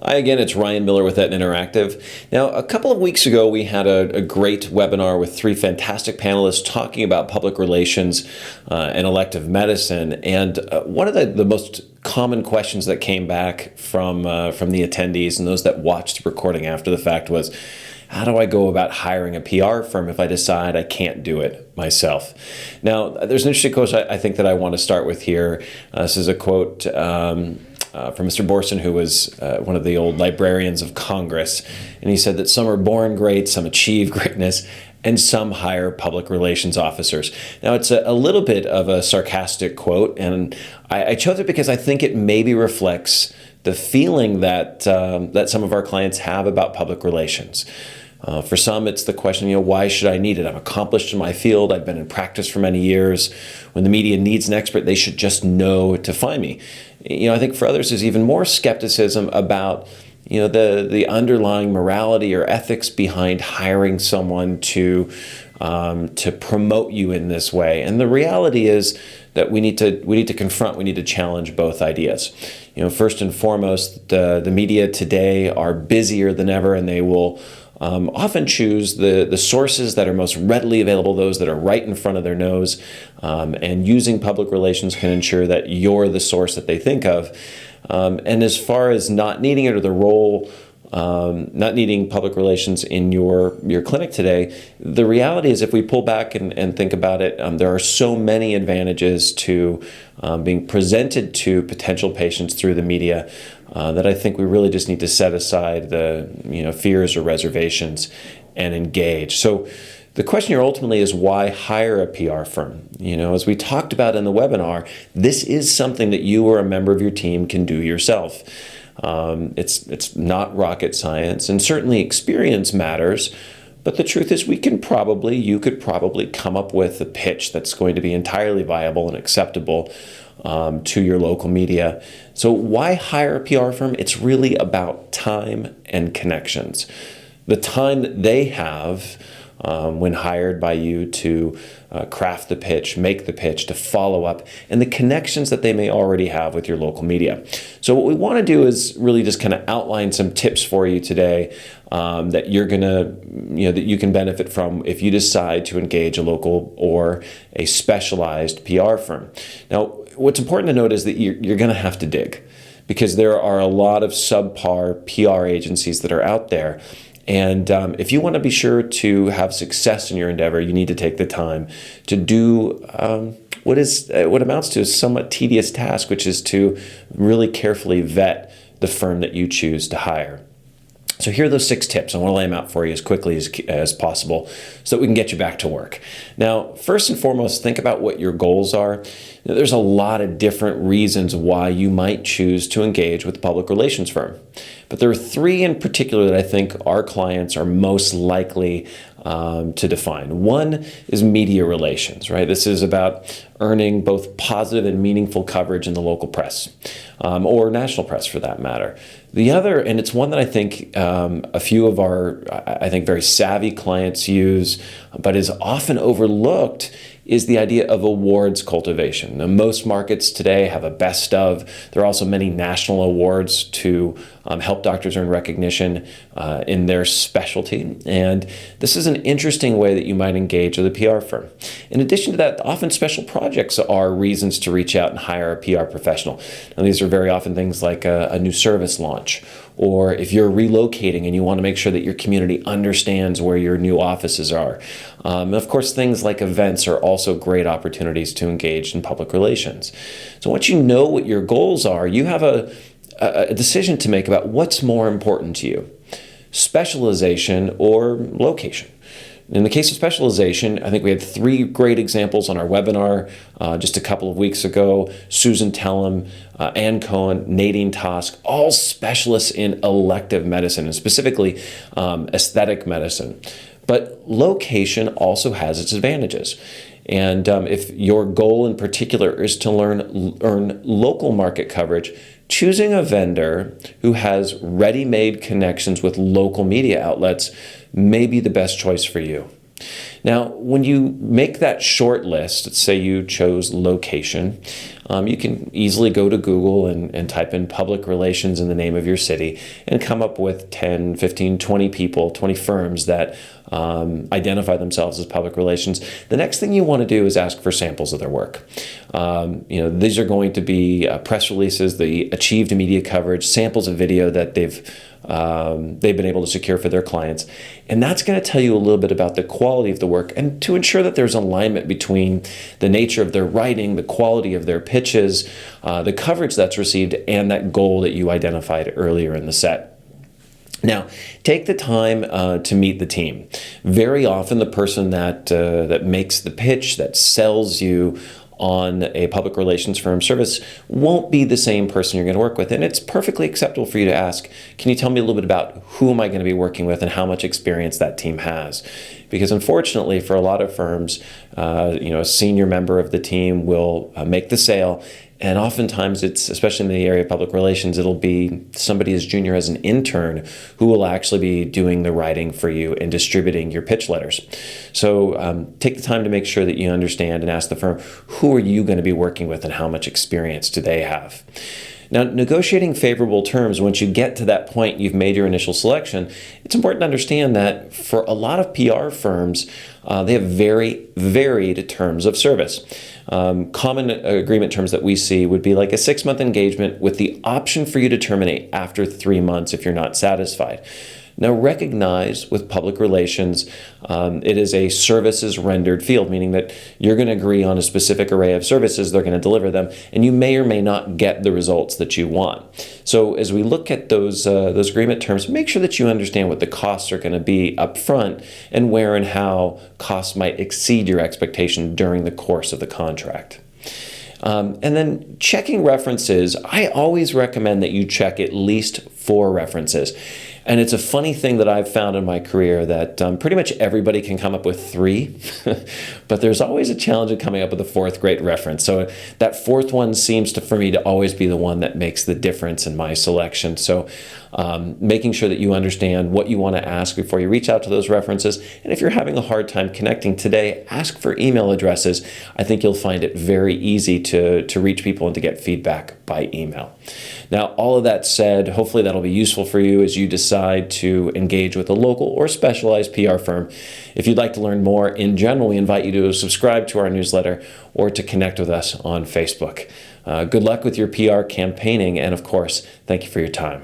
Hi again, it's Ryan Miller with Etna Interactive. Now, a couple of weeks ago, we had a great webinar with three fantastic panelists talking about public relations and elective medicine. And one of the most common questions that came back from the attendees and those that watched the recording after the fact was, how do I go about hiring a PR firm if I decide I can't do it myself? Now, there's an interesting quote I think that I want to start with here. This is a quote from Mr. Borson, who was one of the old librarians of Congress. And he said that some are born great, some achieve greatness, and some hire public relations officers. Now, it's a little bit of a sarcastic quote, and I chose it because I think it maybe reflects the feeling that that some of our clients have about public relations. For some, it's the question, why should I need it? I'm accomplished in my field. I've been in practice for many years. When the media needs an expert, they should just know to find me. I think for others, there's even more skepticism about the underlying morality or ethics behind hiring someone to promote you in this way. And the reality is that we need to challenge both ideas. First and foremost, the media today are busier than ever, and they will often choose the sources that are most readily available, those that are right in front of their nose, and using public relations can ensure that you're the source that they think of. And as far as not needing it or the role, not needing public relations in your clinic today, the reality is if we pull back and think about it, there are so many advantages to being presented to potential patients through the media that I think we really just need to set aside the fears or reservations and engage. So the question here ultimately is, why hire a PR firm? As we talked about in the webinar, this is something that you or a member of your team can do yourself. It's not rocket science, and certainly experience matters, but the truth is you could probably come up with a pitch that's going to be entirely viable and acceptable to your local media. So why hire a PR firm? It's really about time and connections. The time that they have when hired by you to craft the pitch, make the pitch, to follow up, and the connections that they may already have with your local media. So what we want to do is really just kind of outline some tips for you today that that you can benefit from if you decide to engage a local or a specialized PR firm. Now, what's important to note is that you're going to have to dig, because there are a lot of subpar PR agencies that are out there. And if you want to be sure to have success in your endeavor, you need to take the time to do what amounts to a somewhat tedious task, which is to really carefully vet the firm that you choose to hire. So here are those 6 tips. I want to lay them out for you as quickly as possible so that we can get you back to work. Now, first and foremost, think about what your goals are. There's a lot of different reasons why you might choose to engage with a public relations firm. But there are 3 in particular that I think our clients are most likely to define. One is media relations, right? This is about earning both positive and meaningful coverage in the local press, or national press for that matter. The other, and it's one that I think a few of our, very savvy clients use, but is often overlooked, is the idea of awards cultivation. Now, most markets today have a best of. There are also many national awards to help doctors earn recognition in their specialty. And this is an interesting way that you might engage with a PR firm. In addition to that, often special projects are reasons to reach out and hire a PR professional. Now, these are very often things like a new service launch, or if you're relocating and you want to make sure that your community understands where your new offices are. Of course, things like events are also great opportunities to engage in public relations. So once you know what your goals are, you have a decision to make about what's more important to you, specialization or location. In the case of specialization, I think we had 3 great examples on our webinar just a couple of weeks ago. Susan Tellem, Ann Cohen, Nadine Tosk, all specialists in elective medicine, and specifically aesthetic medicine. But location also has its advantages. And if your goal in particular is to earn local market coverage, choosing a vendor who has ready-made connections with local media outlets may be the best choice for you. Now, when you make that short list, let's say you chose location, you can easily go to Google and type in public relations in the name of your city and come up with 10, 15, 20 people, 20 firms that identify themselves as public relations. The next thing you want to do is ask for samples of their work. These are going to be press releases, the achieved media coverage, samples of video that they've been able to secure for their clients. And that's going to tell you a little bit about the quality of the work and to ensure that there's alignment between the nature of their writing, the quality of their pitches, the coverage that's received, and that goal that you identified earlier in the set. Now, take the time to meet the team. Very often the person that makes the pitch, that sells you on a public relations firm service won't be the same person you're going to work with. And it's perfectly acceptable for you to ask, can you tell me a little bit about who am I going to be working with and how much experience that team has? Because unfortunately for a lot of firms, a senior member of the team will make the sale. And oftentimes it's, especially in the area of public relations, it'll be somebody as junior as an intern who will actually be doing the writing for you and distributing your pitch letters. So take the time to make sure that you understand and ask the firm, who are you going to be working with and how much experience do they have? Now, negotiating favorable terms, once you get to that point, you've made your initial selection, it's important to understand that for a lot of PR firms, they have very varied terms of service. Common agreement terms that we see would be like a 6-month engagement with the option for you to terminate after 3 months if you're not satisfied. Now, recognize with public relations, it is a services rendered field, meaning that you're going to agree on a specific array of services, they're going to deliver them, and you may or may not get the results that you want. So as we look at those agreement terms, make sure that you understand what the costs are going to be up front and where and how costs might exceed your expectation during the course of the contract. And then checking references, I always recommend that you check at least 4 references. And it's a funny thing that I've found in my career that pretty much everybody can come up with 3, but there's always a challenge of coming up with a 4th great reference. So that 4th one seems to, for me, to always be the one that makes the difference in my selection. So making sure that you understand what you want to ask before you reach out to those references. And if you're having a hard time connecting today, ask for email addresses. I think you'll find it very easy to reach people and to get feedback by email. Now, all of that said, hopefully that'll be useful for you as you decide to engage with a local or specialized PR firm. If you'd like to learn more in general, we invite you to subscribe to our newsletter or to connect with us on Facebook. Good luck with your PR campaigning, and of course, thank you for your time.